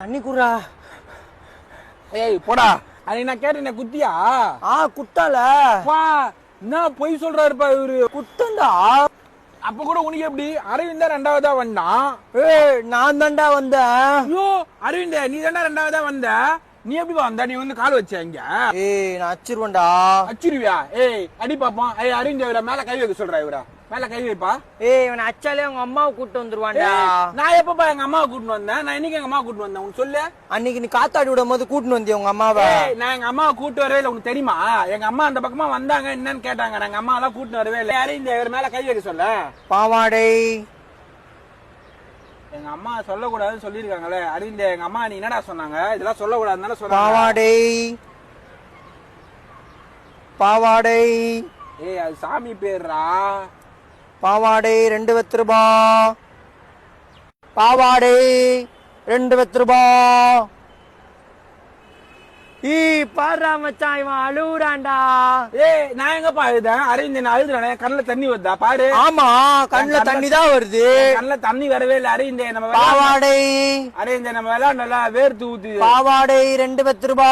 தண்ணி குடுறா. ஏய் போடா. அன்னைக்கு நான் கேட்டேன் குத்தியா? குத்தால. என்ன பொய் சொல்றாருப்பா இவரு. குத்தண்டா. அப்ப கூட உனக்கு எப்படி? அரவிந்தா ரெண்டாவதா வந்தான். நான் தாண்டா வந்தேன். ஐயோ அரவிந்த நீ தாண்டா ரெண்டாவதா வந்த. நீ எப்படி வந்த? நீ வந்து கால் வச்ச இங்க. நான் அச்சிருவேன்டா. அச்சிருவியா? அடி பாப்போம். அரவிந்த இவர மேல கை வைக்க சொல்றா. இவரா மேல கை வைப்பா. இவன் அச்சாலே உங்க அம்மாவை கூட்டு வந்துருவான்டா. நான் எப்பப்பா எங்க அம்மாவை கூட்டு வந்தேன்? நான் இன்னைக்கு எங்க அம்மா கூட்டு வந்தேன் உனக்கு சொல்லு. அன்னைக்கு நீ காத்தாடி விடும் போது கூட்டு வந்திய உங்க அம்மாவை. நான் எங்க அம்மாவை கூட்டு வரவே இல்லை. உனக்கு தெரியுமா? எங்க அம்மா அந்த பக்கமா வந்தாங்க என்னன்னு கேட்டாங்க. நாங்க அம்மா எல்லாம் கூட்டு வரவே இல்லை. அரவிந்த இவர் மேல கை வைக்க சொல்ல. பாவாடை. எங்க அம்மா சொல்லக்கூடாதுன்னு சொல்லிருக்காங்களே. அரவிந்த எங்க அம்மா நீ என்னடா சொன்னாங்க? இதெல்லாம் சொல்லக்கூடாதுனால சொன்னாங்க. பாவாடை பாவாடை. அது சாமி பேர்ரா. பாவாடை 2 ரூபா. பாவாடை 2 ரூபா. பாடுறா மச்சான், இவன் அழுவுறான்டா. நான் எங்கப்பா அழுதேன்? அரவிந்த் நான் அழுதுறேன். கண்ணுல தண்ணி வருதா பாரு. ஆமா கண்ணுல தண்ணி தான் வருது. கண்ணுல தண்ணி வரவே இல்லை. அரவிந்த் நம்ம பாவாடை. அரவிந்த் நம்ம விளையாண்டல வேர்த்து ஊத்து. பாவாடை 2 ரூபா.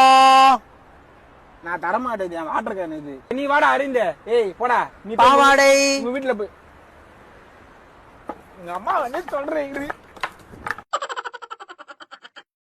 நான் தரமாட்டேன். வாட்டர் கேன் இது. நீ வாடா அரவிந்த். போடா நீ. பாவாடை உங்க வீட்டுல போய் எங்க அம்மா வந்து சொல்றேன்.